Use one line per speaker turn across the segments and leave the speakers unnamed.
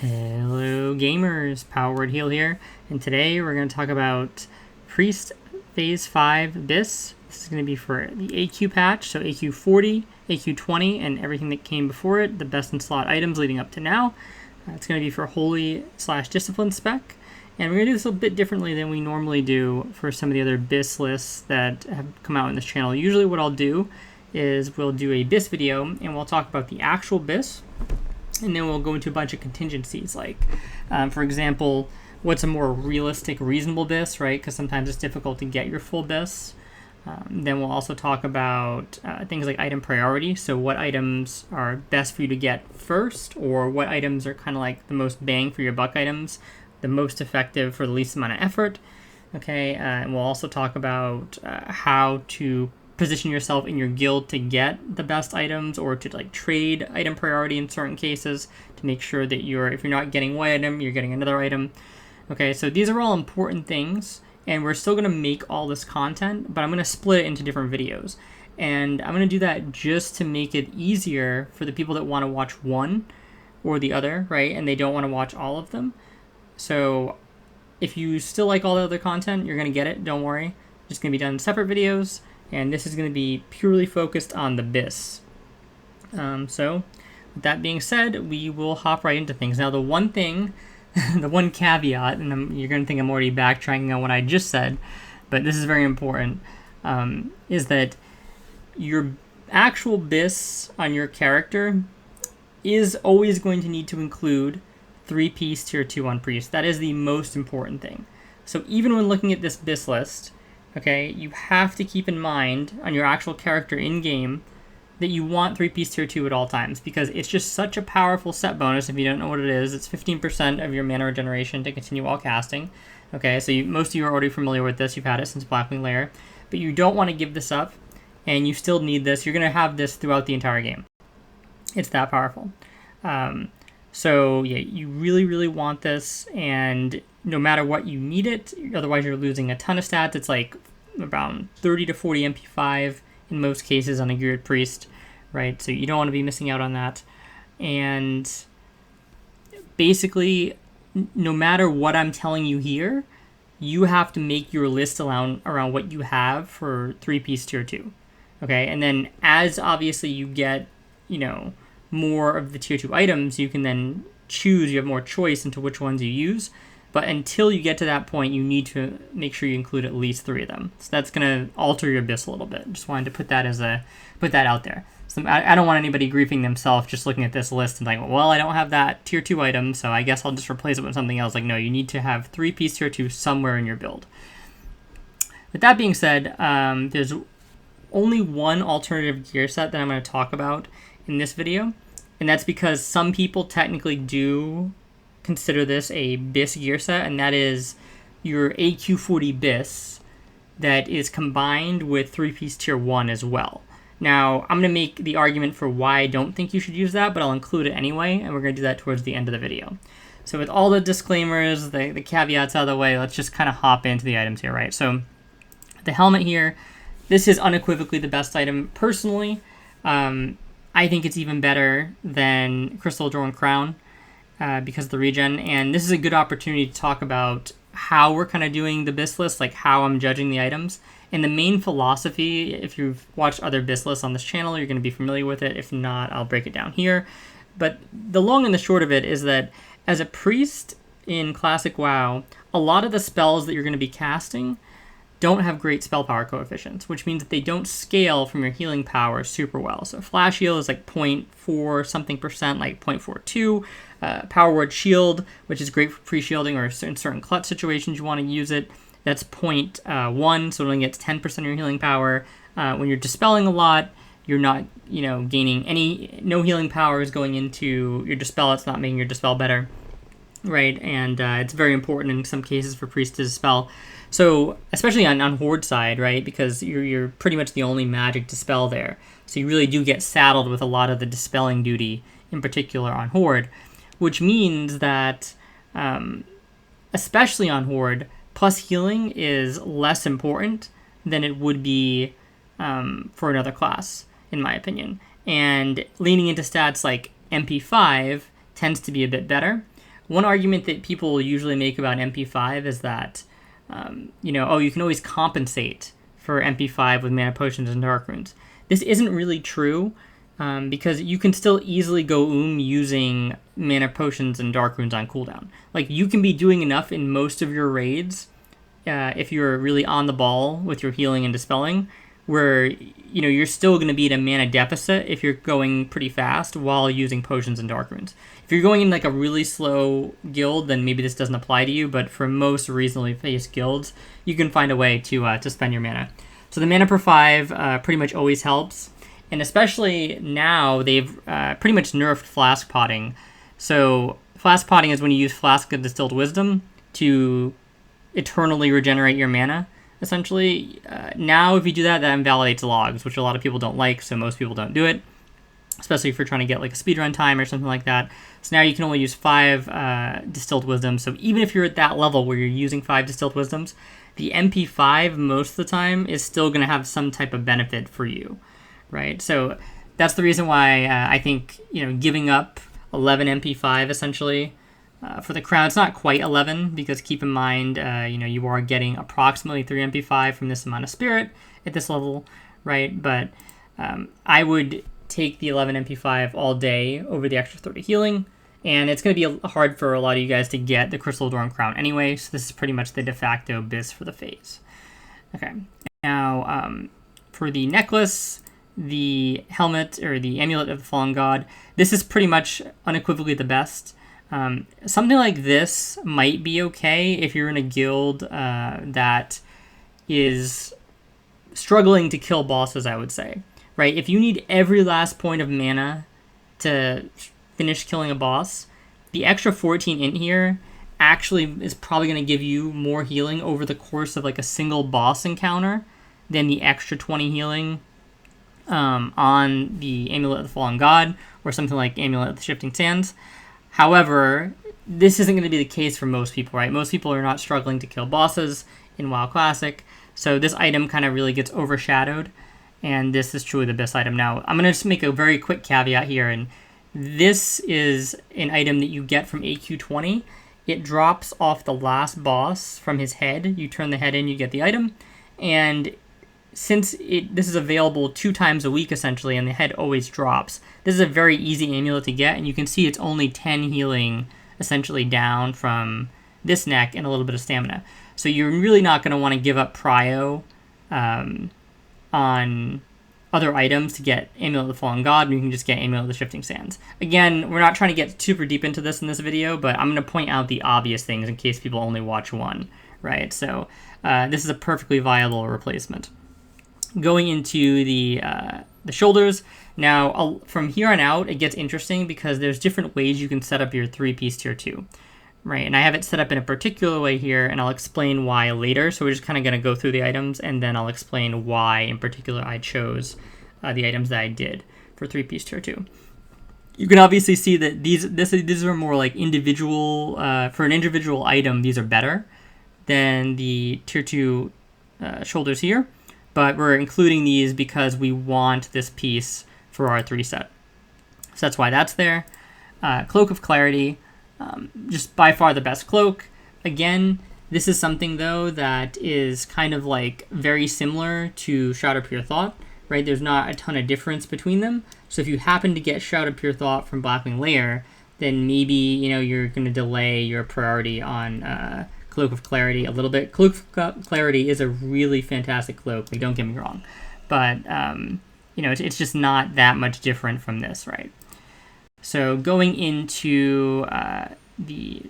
Hello gamers, Power Word Heal here, and today we're going to talk about Priest Phase 5 BiS. This is going to be for the AQ patch, so AQ 40, AQ 20, and everything that came before it, the best in slot items leading up to now. It's going to be for Holy/Discipline spec, and we're going to do this a bit differently than we normally do for some of the other BiS lists that have come out in this channel. Usually what I'll do is we'll do a BiS video, and we'll talk about the actual BiS, and then we'll go into a bunch of contingencies, like, for example, what's a more realistic, reasonable BiS, right? Because sometimes it's difficult to get your full BiS. Then we'll also talk about things like item priority, so what items are best for you to get first, or what items are kind of like the most bang for your buck items, the most effective for the least amount of effort. Okay, and we'll also talk about how to position yourself in your guild to get the best items, or to like trade item priority in certain cases to make sure that if you're not getting one item, you're getting another item. Okay, so these are all important things, and we're still going to make all this content, but I'm going to split it into different videos. And I'm going to do that just to make it easier for the people that want to watch one or the other, right? And they don't want to watch all of them. So if you still like all the other content, you're going to get it, don't worry. It's just going to be done in separate videos. And this is going to be purely focused on the BiS. So, with that being said, we will hop right into things. Now, the one thing, the one caveat, and you're going to think I'm already backtracking on what I just said, but this is very important, is that your actual BiS on your character is always going to need to include 3-piece tier 2 on Priest. That is the most important thing. So, even when looking at this BiS list, okay, you have to keep in mind on your actual character in-game that you want 3-piece tier 2 at all times, because it's just such a powerful set bonus. If you don't know what it is, it's 15% of your mana regeneration to continue while casting. Okay, so most of you are already familiar with this. You've had it since Blackwing Lair. But you don't want to give this up, and you still need this. You're going to have this throughout the entire game. It's that powerful. So, yeah, you really, really want this, and no matter what, you need it. Otherwise, you're losing a ton of stats. It's like around 30 to 40 MP5 in most cases on a geared priest, right? So you don't want to be missing out on that. And basically, no matter what I'm telling you here, you have to make your list around what you have for 3-piece tier 2. Okay, and then as obviously you get, more of the tier 2 items, you can then choose. You have more choice into which ones you use. But until you get to that point, you need to make sure you include at least 3 of them. So that's going to alter your BiS a little bit. Just wanted to put that out there. So I don't want anybody griefing themselves just looking at this list and like, well, I don't have that tier 2 item, so I guess I'll just replace it with something else. Like, no, you need to have 3-piece tier 2 somewhere in your build. With that being said, there's only one alternative gear set that I'm going to talk about in this video, and that's because some people technically do consider this a BiS gear set, and that is your AQ 40 BiS that is combined with 3-piece tier 1 as well. Now, I'm going to make the argument for why I don't think you should use that, but I'll include it anyway, and we're going to do that towards the end of the video. So with all the disclaimers, the caveats out of the way, let's just kind of hop into the items here, right? So the helmet here, this is unequivocally the best item. Personally, I think it's even better than Crystal Adorned Crown because of the regen, and this is a good opportunity to talk about how we're kind of doing the BiS list, like how I'm judging the items. And the main philosophy, if you've watched other BiS lists on this channel, you're going to be familiar with it. If not, I'll break it down here. But the long and the short of it is that as a priest in Classic WoW, a lot of the spells that you're going to be casting don't have great spell power coefficients, which means that they don't scale from your healing power super well. So Flash Heal is like 0.4 something percent, like 0.42. Power Word Shield, which is great for pre-shielding or in certain clutch situations you want to use it, that's 0.1, so it only gets 10% of your healing power. When you're dispelling a lot, you're not, gaining no healing power is going into your dispel. It's not making your dispel better, right? And it's very important in some cases for priests to dispel. So, especially on Horde side, right, because you're pretty much the only magic dispel there. So you really do get saddled with a lot of the dispelling duty, in particular on Horde, which means that, especially on Horde, plus healing is less important than it would be for another class, in my opinion. And leaning into stats like MP5 tends to be a bit better, one argument that people usually make about MP5 is that, oh, you can always compensate for MP5 with mana potions and dark runes. This isn't really true, because you can still easily go using mana potions and dark runes on cooldown. Like, you can be doing enough in most of your raids, if you're really on the ball with your healing and dispelling, where you're still going to be at a mana deficit if you're going pretty fast while using potions and dark runes. If you're going in like a really slow guild, then maybe this doesn't apply to you, but for most reasonably paced guilds, you can find a way to spend your mana. So the mana per 5 pretty much always helps, and especially now they've pretty much nerfed flask potting. So flask potting is when you use Flask of Distilled Wisdom to eternally regenerate your mana. Essentially, now if you do that, that invalidates logs, which a lot of people don't like, so most people don't do it, especially if you're trying to get like a speedrun time or something like that. So now you can only use 5 Distilled Wisdoms, so even if you're at that level where you're using 5 Distilled Wisdoms, the MP5 most of the time is still going to have some type of benefit for you, right? So that's the reason why I think, giving up 11 MP5 essentially, for the crown, it's not quite 11, because keep in mind, you are getting approximately 3 MP5 from this amount of spirit at this level, right? But I would take the 11 MP5 all day over the extra 30 healing, and it's going to be hard for a lot of you guys to get the Crystal Adorned Crown anyway, so this is pretty much the de facto BiS for the phase. Okay, now for the necklace, the helmet, or the Amulet of the Fallen God, this is pretty much unequivocally the best. Something like this might be okay if you're in a guild that is struggling to kill bosses, I would say. Right? If you need every last point of mana to finish killing a boss, the extra 14 in here actually is probably going to give you more healing over the course of like a single boss encounter than the extra 20 healing on the Amulet of the Fallen God or something like Amulet of the Shifting Sands. However, this isn't going to be the case for most people, right? Most people are not struggling to kill bosses in WoW Classic, so this item kind of really gets overshadowed, and this is truly the best item. Now, I'm going to just make a very quick caveat here, and this is an item that you get from AQ20. It drops off the last boss from his head. You turn the head in, you get the item, and since this is available 2 times a week, essentially, and the head always drops, this is a very easy amulet to get, and you can see it's only 10 healing, essentially, down from this neck and a little bit of stamina. So you're really not going to want to give up prio on other items to get Amulet of the Fallen God, and you can just get Amulet of the Shifting Sands. Again, we're not trying to get super deep into this in this video, but I'm going to point out the obvious things in case people only watch one, right? So this is a perfectly viable replacement. Going into the shoulders, now from here on out, it gets interesting because there's different ways you can set up your 3-piece tier 2, right? And I have it set up in a particular way here, and I'll explain why later. So we're just kind of going to go through the items, and then I'll explain why in particular I chose the items that I did for 3-piece tier 2. You can obviously see that these are more like individual, for an individual item, these are better than the tier 2 shoulders here. But we're including these because we want this piece for our 3 set. So that's why that's there. Cloak of Clarity, just by far the best cloak. Again, this is something, though, that is kind of like very similar to Shroud of Pure Thought, right? There's not a ton of difference between them. So if you happen to get Shroud of Pure Thought from Blackwing Lair, then maybe, you're going to delay your priority on Cloak of Clarity a little bit. Cloak of Clarity is a really fantastic cloak, like, don't get me wrong, but it's just not that much different from this, right? So going into the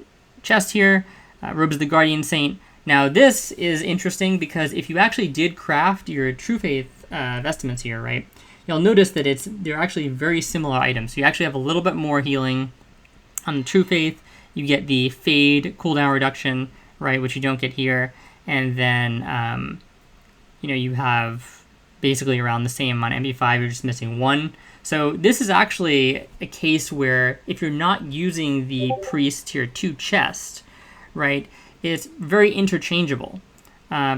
chest here, Robes of the Guardian Saint. Now this is interesting because if you actually did craft your True Faith vestments here, right, you'll notice that they're actually very similar items. So you actually have a little bit more healing on the True Faith. You get the Fade cooldown reduction, right, which you don't get here, and then you have basically around the same amount of MP5. You're just missing 1. So this is actually a case where if you're not using the Priest tier 2 chest, right, it's very interchangeable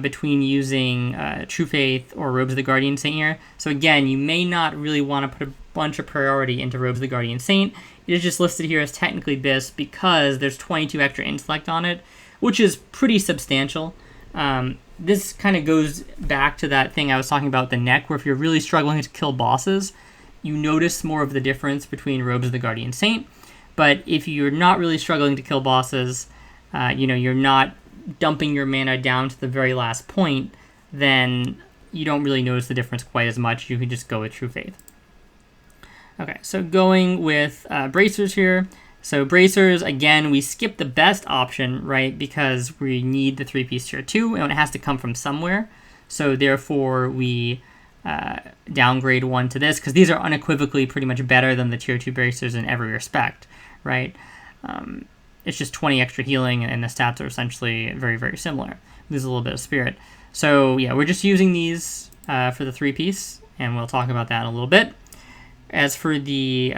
between using True Faith or Robes of the Guardian Saint here. So again, you may not really want to put a bunch of priority into Robes of the Guardian Saint It is just listed here as technically BiS because there's 22 extra intellect on it, which is pretty substantial. This kind of goes back to that thing I was talking about, the neck, where if you're really struggling to kill bosses, you notice more of the difference between Robes of the Guardian Saint. But if you're not really struggling to kill bosses, you're not dumping your mana down to the very last point, then you don't really notice the difference quite as much. You can just go with True Faith. Okay, so going with Bracers here. So Bracers, again, we skip the best option, right, because we need the 3-piece tier 2, and it has to come from somewhere. So therefore, we downgrade one to this, because these are unequivocally pretty much better than the tier 2 Bracers in every respect, right? It's just 20 extra healing, and the stats are essentially very, very similar. Lose a little bit of spirit. So yeah, we're just using these for the 3-piece, and we'll talk about that in a little bit. As for the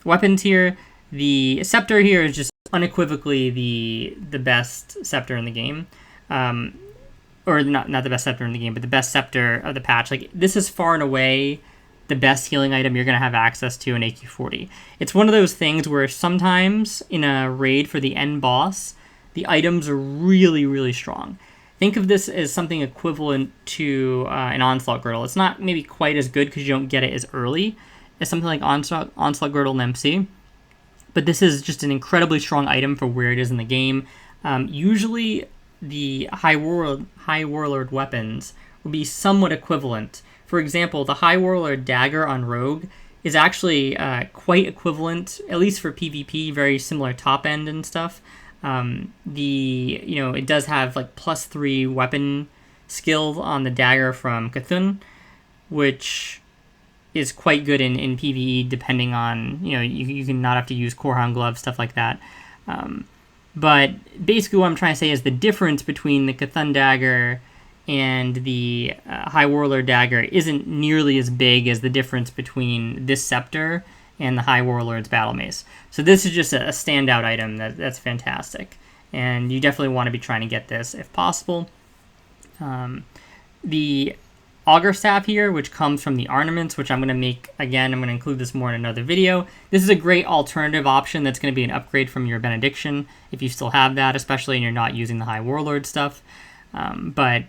weapons here, the Scepter here is just unequivocally the best Scepter in the game. Or not the best Scepter in the game, but the best Scepter of the patch. Like, this is far and away the best healing item you're going to have access to in AQ40. It's one of those things where sometimes in a raid for the end boss, the items are really, really strong. Think of this as something equivalent to an Onslaught Girdle. It's not maybe quite as good because you don't get it as early as something like Onslaught Girdle and MC, but this is just an incredibly strong item for where it is in the game. Usually, the High Warlord weapons will be somewhat equivalent. For example, the High Warlord dagger on Rogue is actually quite equivalent, at least for PvP, very similar top end and stuff. It does have like +3 weapon skill on the dagger from Cthulhu, which is quite good in PvE, depending on, you can not have to use Corehound gloves, stuff like that. But basically what I'm trying to say is the difference between the Cthulhu dagger and the High Warlord dagger isn't nearly as big as the difference between this Scepter and the High Warlord's Battle Mace. So this is just a standout item that's fantastic. And you definitely want to be trying to get this if possible. The Augur Staff here, which comes from the Ornaments, which I'm going to make, again, I'm going to include this more in another video. This is a great alternative option that's going to be an upgrade from your Benediction, if you still have that, especially and you're not using the High Warlord stuff. But,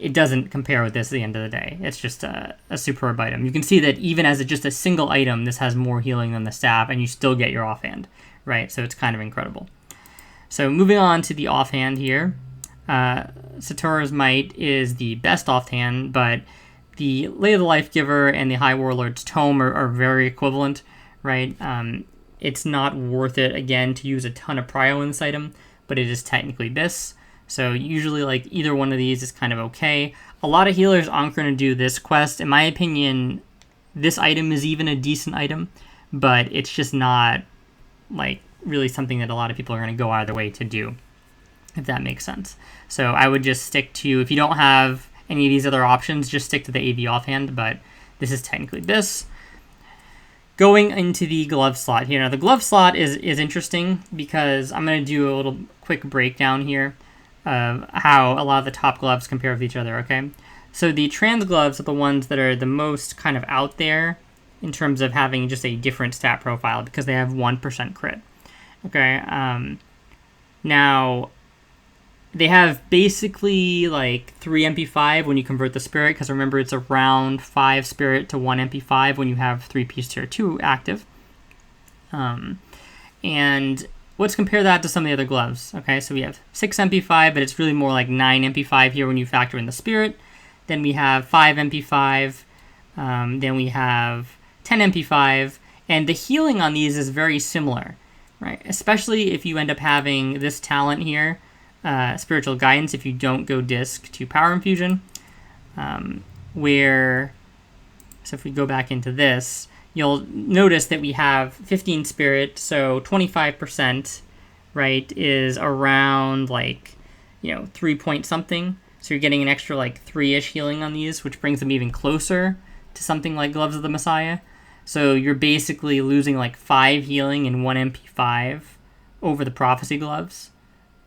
it doesn't compare with this at the end of the day. It's just a superb item. You can see that even as just a single item, this has more healing than the staff, and you still get your offhand, right? So it's kind of incredible. So moving on to the offhand here. Satora's Might is the best offhand, but the Lay of the Life Giver and the High Warlord's Tome are very equivalent, right? It's not worth it, again, to use a ton of prio in this item, but it is technically BiS. So usually, like, either one of these is kind of okay. A lot of healers aren't going to do this quest. In my opinion, this item is even a decent item, but it's just not, like, really something that a lot of people are going to go out of their way to do, if that makes sense. So I would just stick to, if you don't have any of these other options, just stick to the AV offhand, but this is technically BiS. Going into the glove slot here. Now, the glove slot is interesting because I'm going to do a little quick breakdown here of how a lot of the top gloves compare with each other, okay? So the trans gloves are the ones that are the most kind of out there in terms of having just a different stat profile because they have 1% crit, okay? Now, they have basically like 3 MP5 when you convert the spirit, because remember it's around 5 spirit to 1 MP5 when you have 3-piece tier 2 active. And let's compare that to some of the other gloves. Okay, so we have 6 MP5, but it's really more like 9 MP5 here when you factor in the spirit. Then we have 5 MP5. Then we have 10 MP5. And the healing on these is very similar, right? Especially if you end up having this talent here, Spiritual Guidance, if you don't go disc to Power Infusion. So if we go back into this, you'll notice that we have 15 spirit, so 25%, right, is around like, 3 point something. So you're getting an extra like 3-ish healing on these, which brings them even closer to something like Gloves of the Messiah. So you're basically losing like 5 healing and 1 MP5 over the Prophecy Gloves,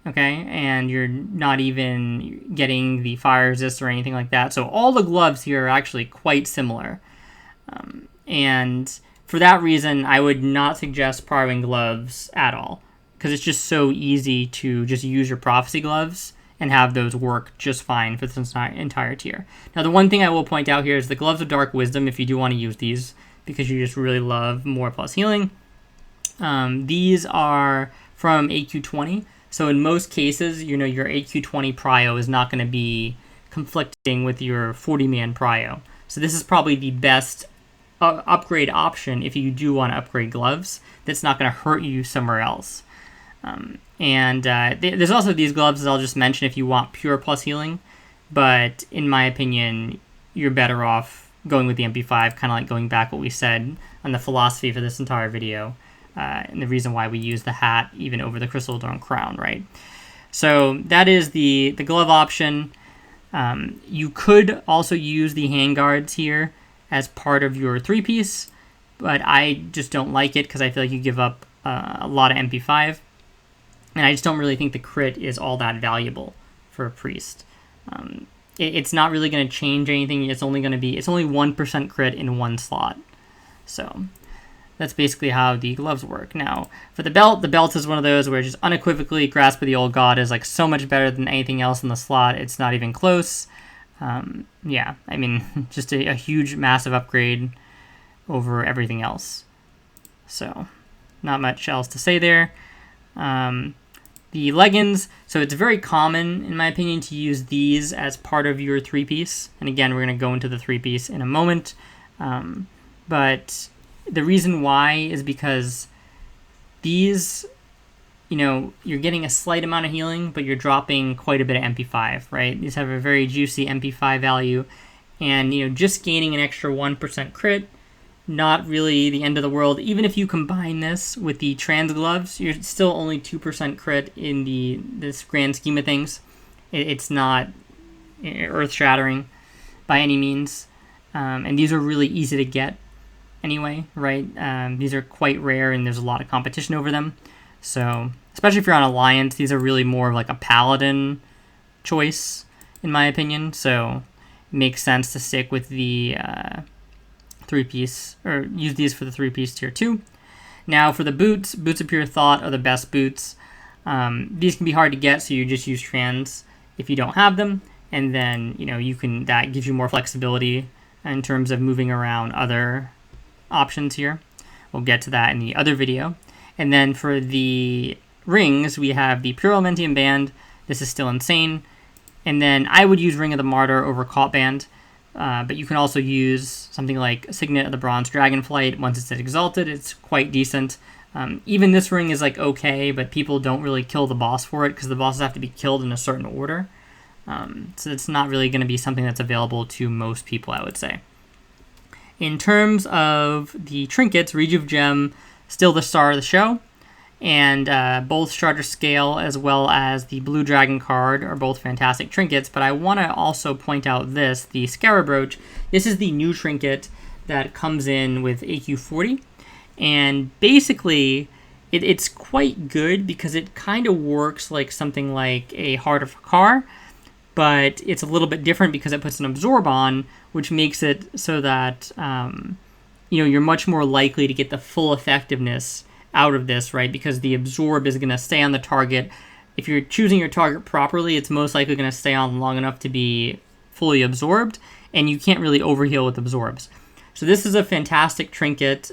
okay? And you're not even getting the fire resist or anything like that. So all the gloves here are actually quite similar. And for that reason, I would not suggest prioing gloves at all, because it's just so easy to just use your prophecy gloves and have those work just fine for this entire tier. Now, the one thing I will point out here is the gloves of dark wisdom, if you do want to use these because you just really love more plus healing. These are from AQ20, so in most cases, your AQ20 prio is not going to be conflicting with your 40-man prio. So this is probably the best upgrade option if you do want to upgrade gloves. That's not going to hurt you somewhere else. There's also these gloves that I'll just mention if you want pure plus healing, but in my opinion, you're better off going with the MP5, kind of like going back what we said on the philosophy for this entire video, and the reason why we use the hat even over the Crystal Adorned Crown, right? So that is the glove option. You could also use the handguards here as part of your 3-piece, but I just don't like it because I feel like you give up a lot of MP5, and I just don't really think the crit is all that valuable for a priest. It's not really going to change anything. It's only 1% crit in one slot. So that's basically how the gloves work. Now, for the belt is one of those where just unequivocally Grasp of the Old God is like so much better than anything else in the slot. It's not even close. Yeah, I mean, just a huge, massive upgrade over everything else. So, not much else to say there. The leggings, so it's very common, in my opinion, to use these as part of your 3-piece. And again, we're going to go into the 3-piece in a moment. But the reason why is because these, you're getting a slight amount of healing, but you're dropping quite a bit of MP5, right? These have a very juicy MP5 value. And, just gaining an extra 1% crit, not really the end of the world. Even if you combine this with the trans gloves, you're still only 2% crit in this grand scheme of things. It's not earth-shattering by any means. And these are really easy to get anyway, right? These are quite rare, and there's a lot of competition over them. So, especially if you're on Alliance, these are really more of like a paladin choice, in my opinion. So, it makes sense to stick with the 3-piece, or use these for the 3-piece tier 2. Now, for the boots of Pure Thought are the best boots. These can be hard to get, so you just use trans if you don't have them, and then that gives you more flexibility in terms of moving around other options here. We'll get to that in the other video. And then for the rings, we have the Pure Elementium Band. This is still insane. And then I would use Ring of the Martyr over Caught Band. But you can also use something like Signet of the Bronze Dragonflight. Once it's exalted, it's quite decent. Even this ring is like okay, but people don't really kill the boss for it because the bosses have to be killed in a certain order. So it's not really going to be something that's available to most people, I would say. In terms of the trinkets, Rejuve Gem, still the star of the show. And both Starter Scale as well as the Blue Dragon card are both fantastic trinkets. But I want to also point out this, the Scarab Brooch. This is the new trinket that comes in with AQ40. And basically, it's quite good because it kind of works like something like a Heart of Hakar. But it's a little bit different because it puts an Absorb on, which makes it so that you're much more likely to get the full effectiveness out of this, right? Because the Absorb is going to stay on the target. If you're choosing your target properly, it's most likely going to stay on long enough to be fully absorbed, and you can't really overheal with absorbs. So this is a fantastic trinket,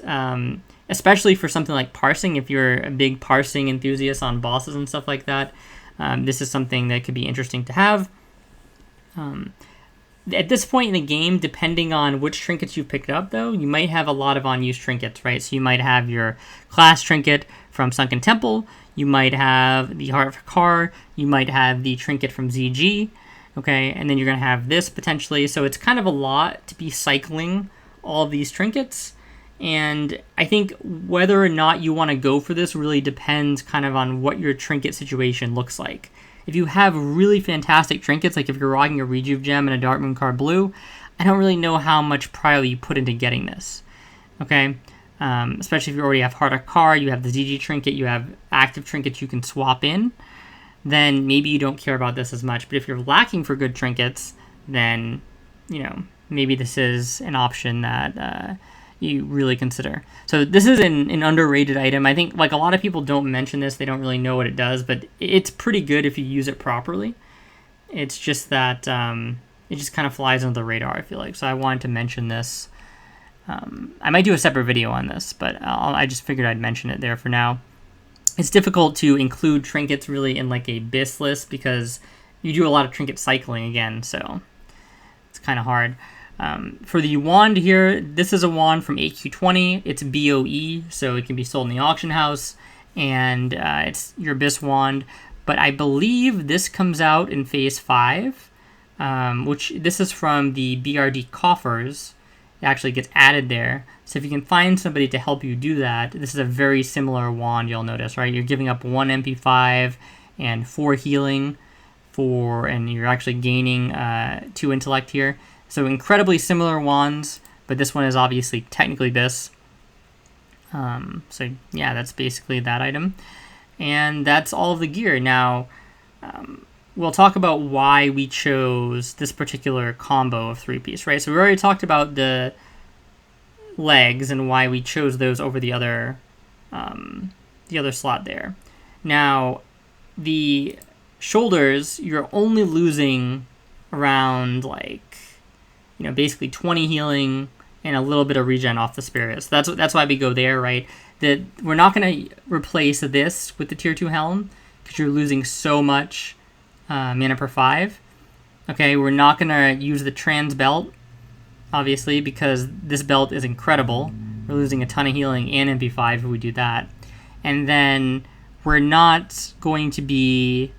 especially for something like parsing. If you're a big parsing enthusiast on bosses and stuff like that, this is something that could be interesting to have. At this point in the game, depending on which trinkets you've picked up, though, you might have a lot of unused trinkets, right? So you might have your class trinket from Sunken Temple, you might have the Heart of Hakar, you might have the trinket from ZG, okay? And then you're going to have this potentially. So it's kind of a lot to be cycling all of these trinkets. And I think whether or not you want to go for this really depends kind of on what your trinket situation looks like. If you have really fantastic trinkets, like if you're rocking a Rejuve Gem and a Darkmoon card blue, I don't really know how much prio you put into getting this, okay? Especially if you already have Heart of Hakar, you have the ZG trinket, you have active trinkets you can swap in, then maybe you don't care about this as much. But if you're lacking for good trinkets, then, maybe this is an option that you really consider. So this is an underrated item. I think like a lot of people don't mention this. They don't really know what it does, but it's pretty good if you use it properly. It's just that it just kind of flies under the radar, I feel like. So I wanted to mention this. I might do a separate video on this, but I just figured I'd mention it there for now. It's difficult to include trinkets really in like a BiS list because you do a lot of trinket cycling again, so it's kind of hard. For the wand here, this is a wand from AQ20. It's BOE, so it can be sold in the auction house, and it's your BiS wand. But I believe this comes out in Phase 5, which this is from the BRD coffers. It actually gets added there. So if you can find somebody to help you do that, this is a very similar wand, you'll notice, right? You're giving up 1 MP5 and 4 healing, and you're actually gaining 2 intellect here. So incredibly similar wands, but this one is obviously technically BiS. So yeah, that's basically that item. And that's all of the gear. Now, we'll talk about why we chose this particular combo of 3-piece, right? So we already talked about the legs and why we chose those over the other slot there. Now, the shoulders, you're only losing around like, basically 20 healing and a little bit of regen off the spirit. So that's why we go there, right? That we're not going to replace this with the tier 2 helm because you're losing so much mana per 5. Okay, we're not going to use the trans belt, obviously, because this belt is incredible. We're losing a ton of healing and MP5 if we do that. And then we're not going to be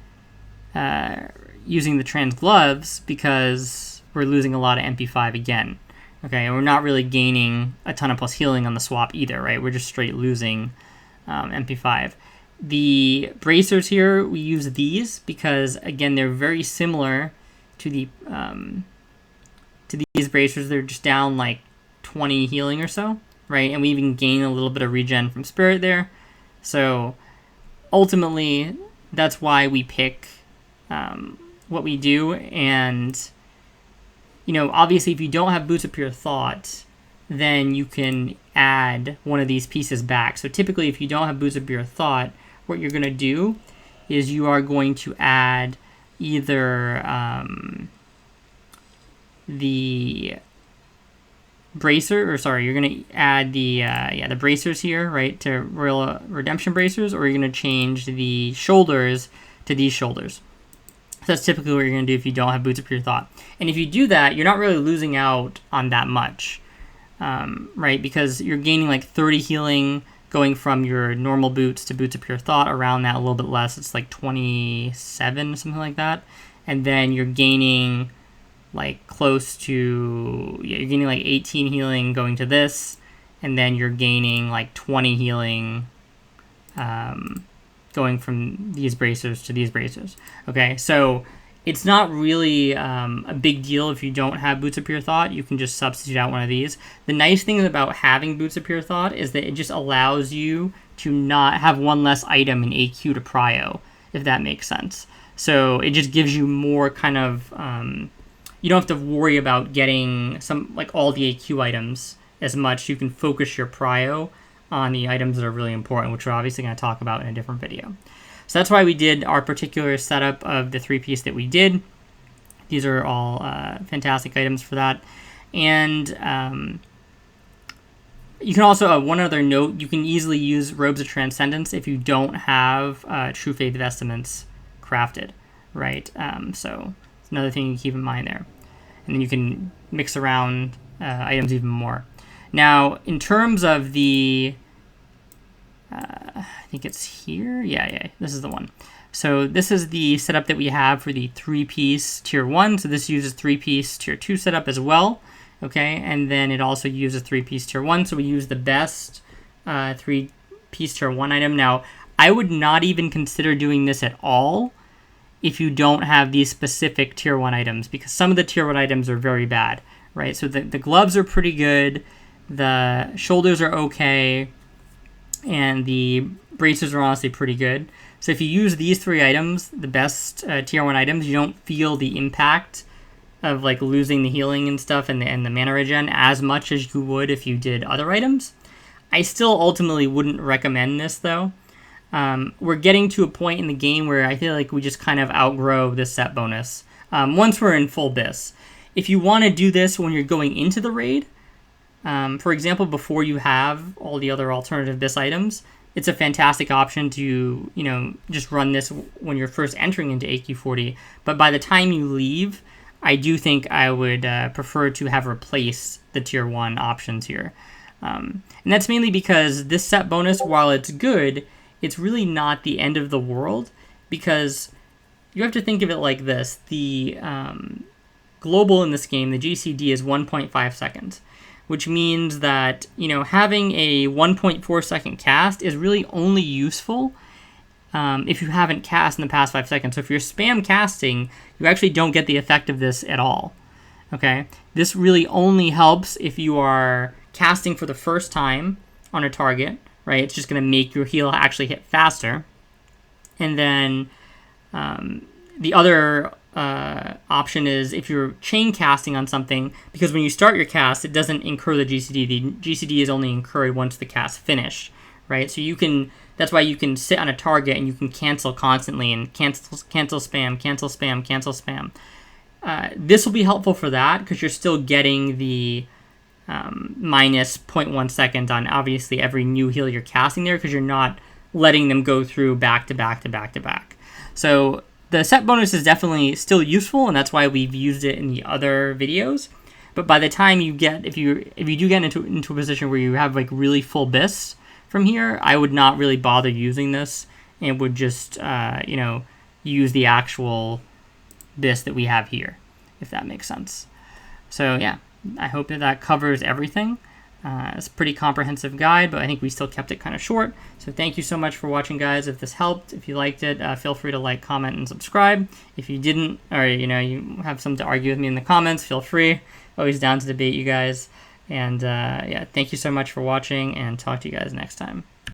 using the trans gloves because we're losing a lot of MP5 again. Okay, and we're not really gaining a ton of plus healing on the swap either, right? We're just straight losing MP5. The bracers here, we use these because, again, they're very similar to these bracers. They're just down like 20 healing or so, right? And we even gain a little bit of regen from spirit there. So ultimately, that's why we pick what we do. And obviously, if you don't have Boots of Pure Thought, then you can add one of these pieces back. So typically, if you don't have Boots of Pure Thought, what you're going to do is you are going to add either the bracer, you're going to add the bracers here, right, to Royal Redemption bracers, or you're going to change the shoulders to these shoulders. So that's typically what you're going to do if you don't have Boots of Pure Thought. And if you do that, you're not really losing out on that much, right? Because you're gaining like 30 healing going from your normal boots to Boots of Pure Thought, around that, a little bit less. It's like 27, something like that. And then you're gaining like close to, you're gaining like 18 healing going to this. And then you're gaining like 20 healing going from these bracers to these bracers. Okay, so it's not really a big deal if you don't have Boots of Pure Thought. You can just substitute out one of these. The nice thing about having Boots of Pure Thought is that it just allows you to not have one less item in AQ to prio, if that makes sense. So it just gives you more kind of, you don't have to worry about getting all the AQ items as much. You can focus your prio on the items that are really important, which we're obviously going to talk about in a different video. So that's why we did our particular setup of the 3-piece that we did. These are all fantastic items for that. And you can also, one other note, you can easily use Robes of Transcendence if you don't have True Faith Vestments crafted, right? So it's another thing you keep in mind there. And then you can mix around items even more. Now, in terms of the, I think it's here. Yeah, this is the one. So this is the setup that we have for the 3-piece tier 1. So this uses 3-piece tier 2 setup as well. Okay, and then it also uses 3-piece tier 1. So we use the best 3-piece tier 1 item. Now, I would not even consider doing this at all if you don't have these specific tier 1 items, because some of the tier 1 items are very bad, right? So the gloves are pretty good. The shoulders are okay, and the bracers are honestly pretty good. So if you use these 3 items, the best tier 1 items, you don't feel the impact of like losing the healing and stuff and the mana regen as much as you would if you did other items. I still ultimately wouldn't recommend this though. We're getting to a point in the game where I feel like we just kind of outgrow this set bonus once we're in full BiS. If you want to do this when you're going into the raid, for example, before you have all the other alternative BiS items, it's a fantastic option to, just run this when you're first entering into AQ40. But by the time you leave, I do think I would prefer to have replaced the tier 1 options here. And that's mainly because this set bonus, while it's good, it's really not the end of the world, because you have to think of it like this. The global in this game, the GCD, is 1.5 seconds, which means that, having a 1.4 second cast is really only useful if you haven't cast in the past 5 seconds. So if you're spam casting, you actually don't get the effect of this at all. Okay? This really only helps if you are casting for the first time on a target, right? It's just going to make your heal actually hit faster. And then the other option is if you're chain casting on something, because when you start your cast, it doesn't incur the GCD. The GCD is only incurred once the cast finished, right? So that's why you can sit on a target and you can cancel constantly and cancel spam, cancel spam, cancel spam. This will be helpful for that because you're still getting the minus 0.1 seconds on obviously every new heal you're casting there, because you're not letting them go through back to back to back to back. So the set bonus is definitely still useful, and that's why we've used it in the other videos. But by the time you get, if you do get into a position where you have like really full BiS from here, I would not really bother using this and would just use the actual BiS that we have here, if that makes sense. So yeah, I hope that covers everything. It's a pretty comprehensive guide, but I think we still kept it kind of short. So thank you so much for watching, guys. If this helped, if you liked it, feel free to like, comment, and subscribe. If you didn't, or you have something to argue with me in the comments, feel free. Always down to debate you guys. And yeah, thank you so much for watching, and talk to you guys next time.